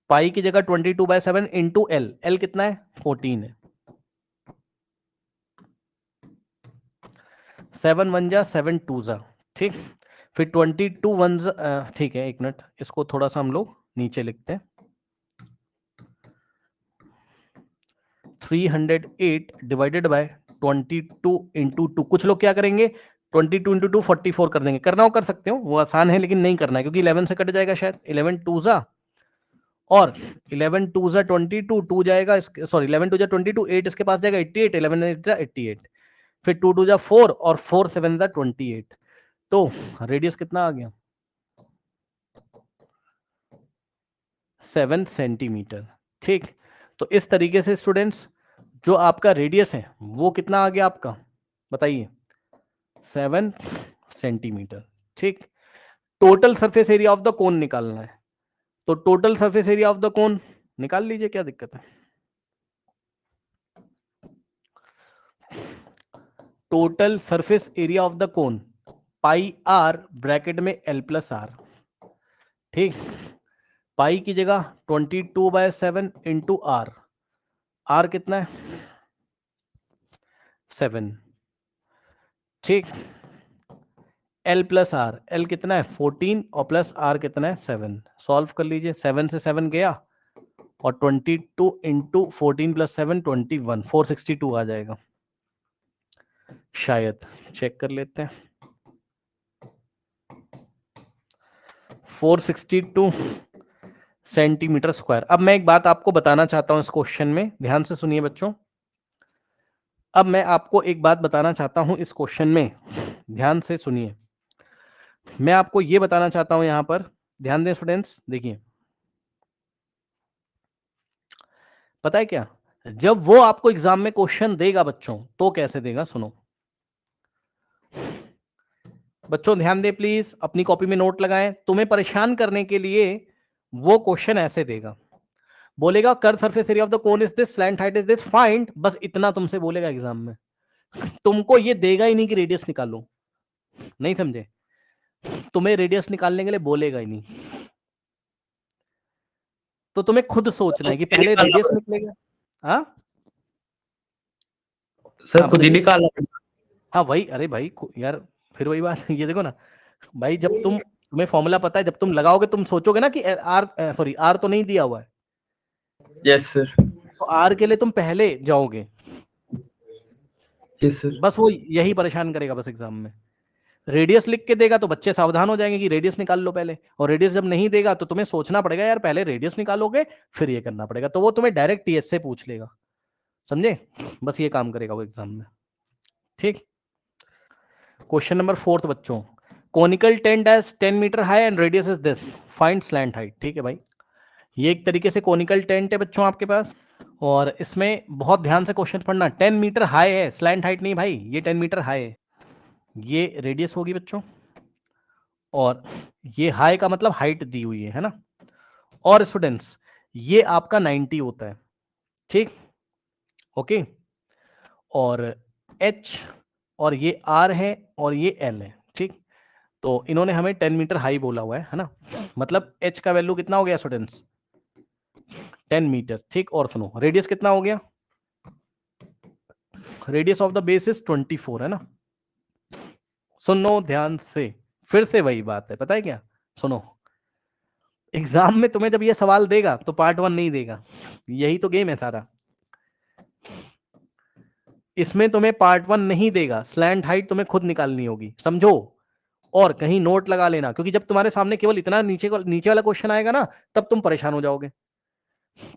S1: पाई की जगह 22/7 इंटू एल। एल कितना है, 14 है। 7 1 जा 7 2 जा, ठीक। फिर 22 1 ठीक है, एक मिनट, इसको थोड़ा सा हम लोग नीचे लिखते हैं। 308 डिवाइडेड बाय 22 इंटू 2। कुछ लोग क्या करेंगे, 22 इंटू 2 44 कर देंगे, करना हो कर सकते हो, वो आसान है, लेकिन नहीं करना है क्योंकि 11 से कट जाएगा शायद। 11 2 जा, और 11 2 जा 22, 2 जाएगा, सॉरी 11 2 जा 22, 8 इसके पास जाएगा 88, 11 8 जा 88, फिर 2 2 जा 4, और 4 7 जा 28। तो रेडियस कितना आ गया, 7 सेंटीमीटर, ठीक। तो इस तरीके से स्टूडेंट्स जो आपका रेडियस है वो कितना आ गया आपका, बताइए, 7 सेंटीमीटर, ठीक। Total surface area of the cone निकालना है, तो total surface area of the cone निकाल लीजिए, क्या दिक्कत है। Total surface area of the cone, pi R bracket में एल प्लस आर, ठीक। पाई की जगह 22/7 इंटू आर। आर कितना है, 7, ठीक। एल प्लस आर, एल कितना है 14, और प्लस आर कितना है 7। सॉल्व कर लीजिए, 7 से 7 गया, और 22 इंटू 14 प्लस 7 21, 462 आ जाएगा शायद, चेक कर लेते हैं। 462 सेंटीमीटर स्क्वायर। अब मैं एक बात आपको बताना चाहता हूं इस क्वेश्चन में, ध्यान से सुनिए बच्चों। अब मैं आपको एक बात बताना चाहता हूं इस क्वेश्चन में, ध्यान से सुनिए। मैं आपको ये बताना चाहता हूं यहां पर, ध्यान दें स्टूडेंट्स, देखिए पता है क्या, जब वो आपको एग्जाम में क्वेश्चन देगा बच्चों, तो कैसे देगा, सुनो बच्चों, ध्यान दें प्लीज, अपनी कॉपी में नोट लगाएं। तुम्हें परेशान करने के लिए वो क्वेश्चन ऐसे देगा, बोलेगा curved surface area of the cone is this, slant height is this, find, बस इतना तुमसे बोलेगा एग्जाम में। तुमको ये देगा ही नहीं कि रेडियस निकालो, नहीं समझे, तुम्हें रेडियस निकालने के लिए बोलेगा ही नहीं। तो तुम्हें खुद सोचना है कि पहले रेडियस निकलेगा। हाँ
S2: सर
S1: हाँ
S2: खुद ही
S1: बताइए।
S2: निकाला।
S1: हाँ वही, अरे भाई यार, फिर वही बात ये देखो ना भाई, जब तुम्हें फॉर्मूला पता है, जब तुम लगाओगे तुम सोचोगे ना कि आर तो नहीं दिया हुआ है,
S2: यस सर।
S1: तो आर के लिए तुम पहले जाओगे।
S2: Yes sir.
S1: बस वो यही परेशान करेगा बस एग्जाम में। रेडियस लिख के देगा तो बच्चे सावधान हो जाएंगे कि रेडियस निकाल लो पहले, और रेडियस जब नहीं देगा तो तुम्हें सोचना पड़ेगा यार पहले रेडियस निकालोगे फिर ये करना पड़ेगा, तो वो तुम्हें डायरेक्ट टीएस से पूछ लेगा, समझे, बस ये काम करेगा वो एग्जाम में। ठीक, क्वेश्चन नंबर 4 बच्चों, conical tent as 10 metre high and radius is this, find slant height. ठीक है भाई, ये एक तरीके से कोनिकल टेंट है बच्चों आपके पास, और इसमें बहुत ध्यान से क्वेश्चन पढ़ना, 10 मीटर हाई है, स्लैंट हाइट नहीं भाई, ये 10 मीटर हाई है, ये रेडियस होगी बच्चों, और ये हाई का मतलब हाइट दी हुई है ना, और स्टूडेंट्स ये आपका 90 होता है, ठीक, ओके, और h और ये r है और ये l है, ठीक, तो इन्होंने हमें 10 मीटर हाई बोला हुआ है ना, मतलब h का वैल्यू कितना हो गया स्टूडेंट्स, 10 मीटर, ठीक, और सुनो रेडियस कितना हो गया, radius of the base is 24 है ना। सुनो ध्यान से, फिर से वही बात है, पता है क्या, सुनो, एग्जाम में तुम्हें जब ये सवाल देगा तो पार्ट 1 नहीं देगा, यही तो गेम है सारा, इसमें तुम्हें पार्ट 1 नहीं देगा, स्लैंट हाइट तुम्हें खुद निकालनी होगी, समझो, और कहीं नोट लगा लेना, क्योंकि जब तुम्हारे सामने केवल इतना नीचे वाला क्वेश्चन आएगा ना, तब तुम परेशान हो जाओगे,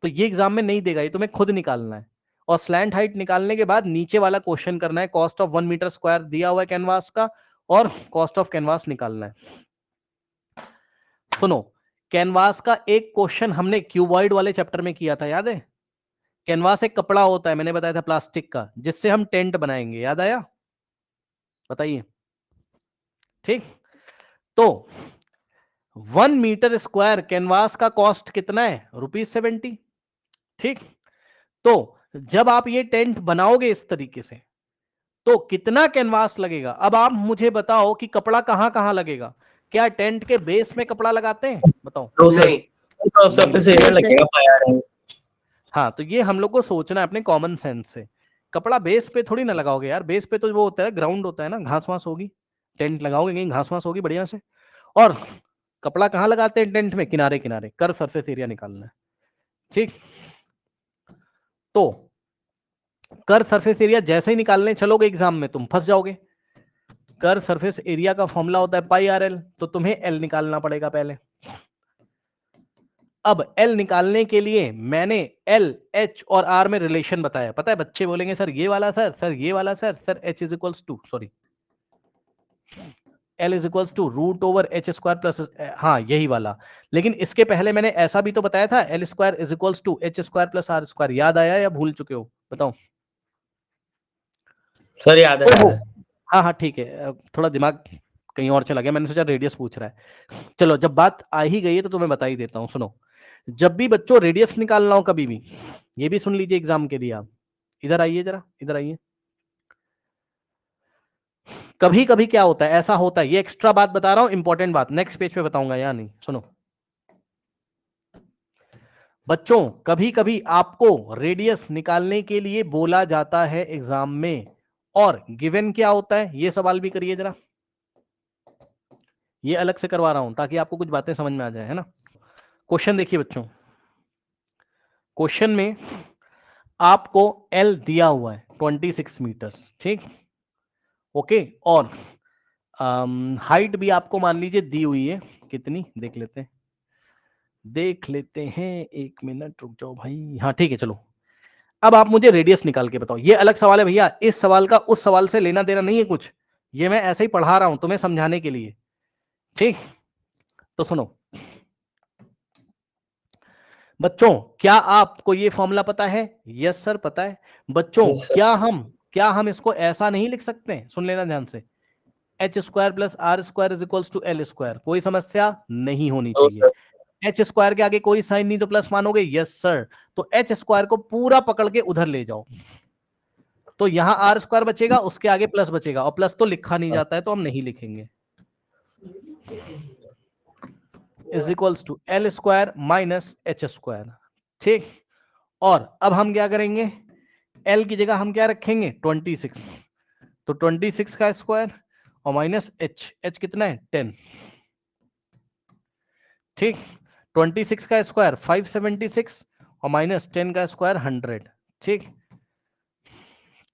S1: तो ये एग्जाम में नहीं देगा, ये तुम्हें खुद निकालना है, और स्लैंट हाइट निकालने के बाद नीचे वाला क्वेश्चन करना है, कॉस्ट ऑफ 1 मीटर स्क्वायर दिया हुआ है कैनवास का, और कॉस्ट ऑफ कैनवास निकालना है। सुनो, कैनवास का एक क्वेश्चन हमने क्यूबॉइड वाले चैप्टर में किया था, याद है, कैनवास एक कपड़ा होता है, मैंने बताया था प्लास्टिक का, जिससे हम टेंट बनाएंगे, याद आया, बताइए, ठीक, तो 1 मीटर स्क्वायर कैनवास का कॉस्ट कितना है, ₹70, ठीक, तो जब आप ये टेंट बनाओगे इस तरीके से तो कितना कैनवास लगेगा, अब आप मुझे बताओ कि कपड़ा कहां कहां लगेगा, क्या टेंट के बेस में कपड़ा लगाते हैं, बताओ,
S2: नो सर,
S3: नहीं
S2: तो सबसे सही
S4: नहीं,
S2: लगेगा पाया।
S1: हाँ, तो ये हम लोग को सोचना है अपने कॉमन सेंस से, कपड़ा बेस पे थोड़ी ना लगाओगे यार, बेस पे तो वो होता है ग्राउंड होता है ना, घास वास होगी, टेंट लगाओगे कहीं घास वास होगी बढ़िया से, और कपड़ा कहाँ लगाते हैं टेंट में, किनारे किनारे, कर्व सरफेस एरिया निकालना है, ठीक, तो कर्व सरफेस एरिया जैसे ही निकालने चलोगे एग्जाम में तुम फंस जाओगे, कर्व सरफेस एरिया का फॉर्मूला होता है पाई आर एल, तो तुम्हें एल निकालना पड़ेगा पहले। अब एल निकालने के लिए मैंने एल, एच और आर में रिलेशन बताया, पता है बच्चे बोलेंगे सर ये वाला, सर ये वाला, sir H is equals to, sorry L is equals to root over H square plus, हाँ यही वाला, लेकिन इसके पहले मैंने ऐसा भी तो बताया था, L square is equals to H square plus R square, याद आया या भूल चुके हो, बताओ।
S2: सर याद है।
S1: हाँ हाँ ठीक है, थोड़ा दिमाग कहीं और चला गया, मैंने सोचा रेडियस पूछ रहा है, चलो जब बात आ ही गई है तो तुम्हें बता ही देता हूँ, सुनो, जब भी बच्चों रेडियस निकालना हो कभी भी, ये भी सुन लीजिए एग्जाम के लिए, आप इधर आइए जरा, इधर आइए, कभी कभी क्या होता है, ऐसा होता है, ये एक्स्ट्रा बात बता रहा हूं, इंपॉर्टेंट बात, नेक्स्ट पेज पे बताऊंगा या नहीं, सुनो बच्चों, कभी कभी आपको रेडियस निकालने के लिए बोला जाता है एग्जाम में, और गिवन क्या होता है ये सवाल भी करिए जरा, ये अलग से करवा रहा हूं ताकि आपको कुछ बातें समझ में आ जाए, है ना। क्वेश्चन देखिए बच्चों, क्वेश्चन में आपको एल दिया हुआ है 26 मीटर्स, ठीक, ओके, और हाइट भी आपको मान लीजिए दी हुई है, कितनी देख लेते हैं, 1 मिनट रुक जाओ भाई। हाँ ठीक है, चलो अब आप मुझे रेडियस निकाल के बताओ। ये अलग सवाल है भैया, इस सवाल का उस सवाल से लेना देना नहीं है कुछ, ये मैं ऐसे ही पढ़ा रहा हूं तुम्हें समझाने के लिए, ठीक। तो सुनो बच्चों, क्या आपको ये फॉर्मूला पता है? यस सर पता है। बच्चों
S2: Yes, sir.
S1: क्या हम इसको ऐसा नहीं लिख सकते? सुन लेना ध्यान से, H square plus R square is equals to L square. कोई समस्या नहीं होनी
S2: No,
S1: चाहिए।
S2: sir.
S1: एच स्क्वायर के आगे कोई साइन नहीं तो प्लस मानोगे? Yes sir. तो एच स्क्वायर को पूरा पकड़ के उधर ले जाओ, तो यहां आर स्क्वायर बचेगा, उसके आगे प्लस बचेगा, और प्लस तो लिखा नहीं जाता है तो हम नहीं लिखेंगे। Is equals to L square minus H square, ठीक। और अब हम क्या करेंगे, एल की जगह हम क्या रखेंगे? 26। तो 26 का स्क्वायर और माइनस एच कितना है? 10, ठीक। 26 का स्क्वायर 576 और माइनस 10 का स्क्वायर 100, ठीक।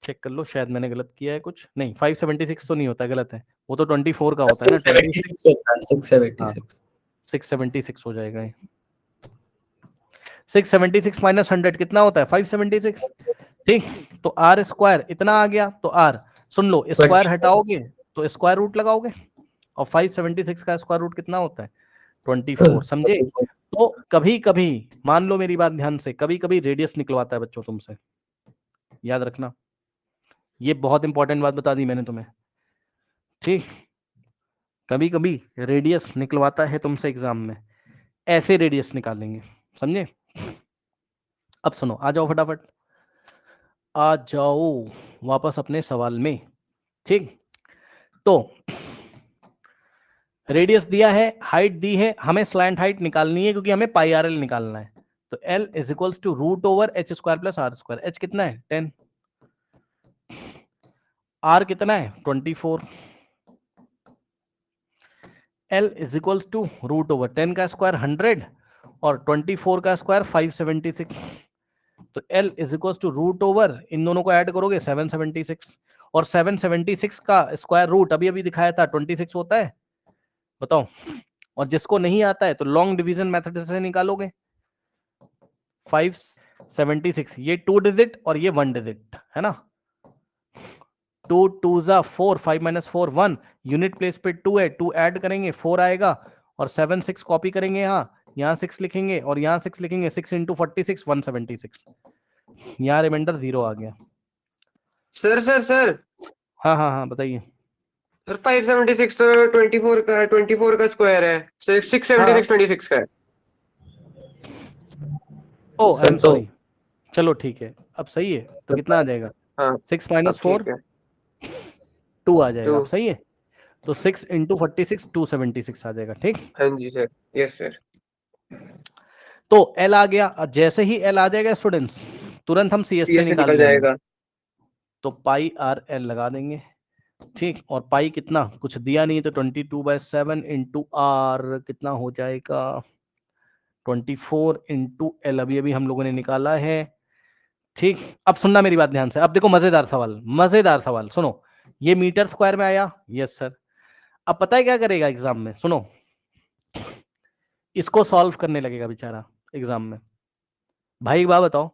S1: चेक कर लो, शायद मैंने गलत किया है कुछ। नहीं 576 तो नहीं होता, गलत है, वो तो 24 का होता है ना।
S2: 676 होता है, 676.
S1: 676 हो जाएगा ये। 676 माइनस 100 कितना होता है? 576, ठीक। तो आर स्क्वायर इतना आ गया, तो आर सुन लो, स्क्वायर हटाओगे तो स्क्वायर रूट लगाओगे, और 576 का स्क्वायर रूट कितना होता है? 24, समझे। तो कभी कभी मान लो मेरी बात ध्यान से, कभी कभी रेडियस निकलवाता है बच्चों तुमसे, याद रखना, ये बहुत इंपॉर्टेंट बात बता दी मैंने तुम्हें, ठीक। कभी कभी रेडियस निकलवाता है तुमसे एग्जाम में, ऐसे रेडियस निकालेंगे, समझे। अब सुनो, आ जाओ फटाफट, आ जाओ वापस अपने सवाल में, ठीक। तो रेडियस दिया है, हाइट दी है, हमें स्लैंट हाइट निकालनी है क्योंकि हमें पाई आर एल निकालना है। तो L is equals to root over H square plus R square. H कितना है? 10, आर कितना है? 24, L is equals to root over 10 का स्क्वायर 100 और 24 का स्क्वायर 576। तो L is equals to root over, इन दोनों को ऐड करोगे 776, और 776 का स्क्वायर रूट अभी अभी दिखाया था 26 होता है, बताओ। और जिसको नहीं आता है तो लॉन्ग डिवीजन मेथड से निकालोगे। 576, ये 2 डिजिट और ये 1 डिजिट है ना। 2 2 जा 4, 5 माइनस 4 1, यूनिट प्लेस पे 2 है, 2 ऐड करेंगे 4 आएगा, और 7 6 कॉपी करेंगे, यहाँ 6 लिखेंगे और यहाँ 6 लिखेंगे। 6 इंटू 46 176, यहाँ रिमाइंडर 0 आ गया।
S3: सर
S1: हाँ हाँ हाँ बताइए।
S3: सर 576 तो 24 का स्क्वायर है, 676 26 का है।
S1: ओ आई एम
S2: तो
S1: सॉरी, चलो ठीक है, अब सही है। तो कितना आ जाएगा?
S3: हाँ
S1: 6 माइनस 4
S3: ठीक है
S1: 2 आ जाएगा, अब
S3: 2।
S1: सही है। तो 6 इंटू 46 276 आ जाएगा, ठीक।
S3: हाँ जी सर, यस सर।
S1: तो एल आ गया, जैसे ही एल आ जाएगा स्टूडेंट्स, तुरंत हम सी एस से
S3: CS से
S1: निकाल
S3: निकल
S1: लेंगे।
S3: जाएगा।
S1: तो पाई आर एल लगा देंगे, ठीक। और पाई कितना, कुछ दिया नहीं तो 22/7 इंटू आर कितना हो जाएगा? 24 इंटू एल, अभी अभी हम लोगों ने निकाला है, ठीक। अब सुनना मेरी बात ध्यान से, अब देखो मजेदार सवाल, मजेदार सवाल सुनो। ये मीटर स्क्वायर में आया, यस सर। अब पता है क्या करेगा एग्जाम में? सुनो, इसको सॉल्व करने लगेगा बेचारा एग्जाम में। भाई एक बात बताओ,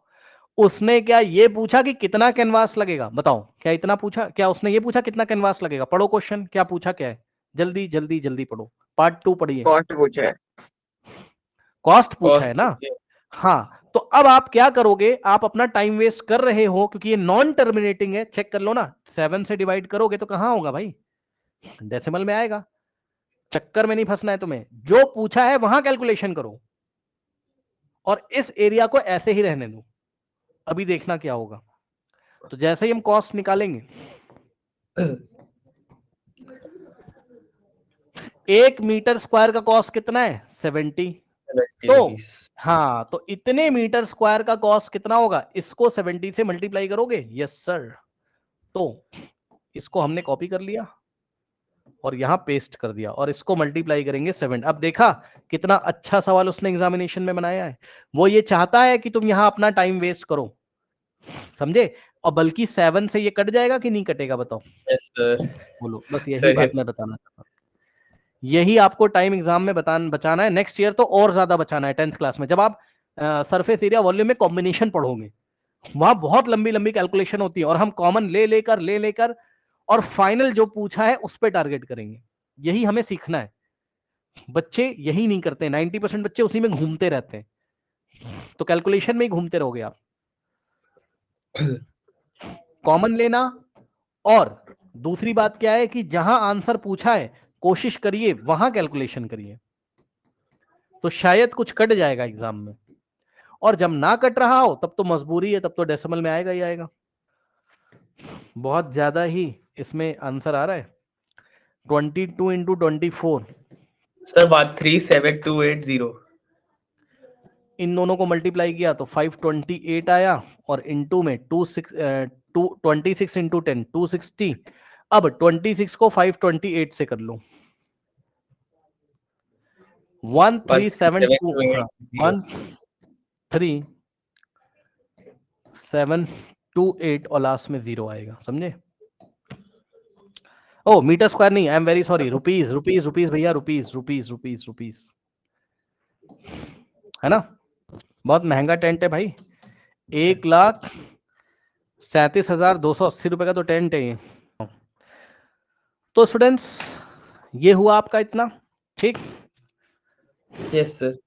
S1: उसने क्या ये पूछा कि कितना कैनवास लगेगा? बताओ, क्या इतना पूछा? क्या उसने ये पूछा कितना कैनवास लगेगा? पढ़ो क्वेश्चन, क्या पूछा क्या है, जल्दी जल्दी जल्दी पढ़ो, पार्ट 2 पढ़िए।
S3: कॉस्ट पूछा है।
S1: कॉस्ट पूछा है ना। हाँ, तो अब आप क्या करोगे, आप अपना टाइम वेस्ट कर रहे हो क्योंकि ये नॉन टर्मिनेटिंग है, चेक कर लो ना। 7 से डिवाइड करोगे तो कहां होगा भाई? डेसिमल में आएगा। चक्कर में नहीं फंसना है तुम्हें, जो पूछा है वहां कैलकुलेशन करो, और इस एरिया को ऐसे ही रहने दो। अभी देखना क्या होगा। तो जैसे ही हम कॉस्ट निकालेंगे, 1 मीटर स्क्वायर का कॉस्ट कितना है? 70। तो हाँ, तो इतने मीटर स्क्वायर का कॉस्ट कितना होगा? इसको 70 से मल्टीप्लाई करोगे, यस सर। तो इसको हमने कॉपी कर लिया और यहां पेस्ट कर दिया, और इसको मल्टीप्लाई करेंगे 7। अब देखा कितना अच्छा सवाल उसने एग्जामिनेशन में बनाया है। वो ये चाहता है कि तुम यहां अपना टाइम वेस्ट करो, समझे। और बल्कि 7 से ये कट जाएगा कि नहीं कटेगा, बताओ
S2: यस सर।
S1: बोलो, बस यही
S2: सर
S1: बात
S2: yes.
S1: मैं बताना चाहता हूँ। यही आपको टाइम एग्जाम में बचाना है। नेक्स्ट ईयर तो और ज्यादा बचाना है 10th क्लास में, जब आप सरफेस एरिया वॉल्यूम में कॉम्बिनेशन पढ़ोगे, वहां बहुत लंबी लंबी कैलकुलेशन होती है और हम कॉमन ले लेकर और फाइनल जो पूछा है उस पर टारगेट करेंगे। यही हमें सीखना है। बच्चे यही नहीं करते, 90% बच्चे उसी में घूमते रहते हैं, तो कैलकुलेशन में ही घूमते रहोगे आप। कॉमन लेना, और दूसरी बात क्या है कि जहां आंसर पूछा है कोशिश करिए वहां कैलकुलेशन करिए, तो शायद कुछ कट जाएगा एग्जाम में। और जब ना कट रहा हो तब तो मजबूरी है, तब तो डेसिमल में आएगा ही आएगा। बहुत ज्यादा ही इसमें आंसर आ रहा है। 22 इंटू 24,
S2: सर 137280।
S1: इन दोनों को मल्टीप्लाई किया तो 528 आया, और इनटू में 26 इंटू 10 260। अब 26 को 528 से कर लो, 1372, हाँ 13728 और लास्ट में 0 आएगा, समझे? ओ मीटर स्क्वायर नहीं, I am very sorry, rupees rupees rupees भैया, रुपीज रुपीज रुपीज रुपीज, है ना? बहुत महंगा टेंट है भाई, 1,37,280 रुपए का तो टेंट है ये। तो स्टूडेंट्स ये हुआ आपका इतना, ठीक?
S2: Yes sir.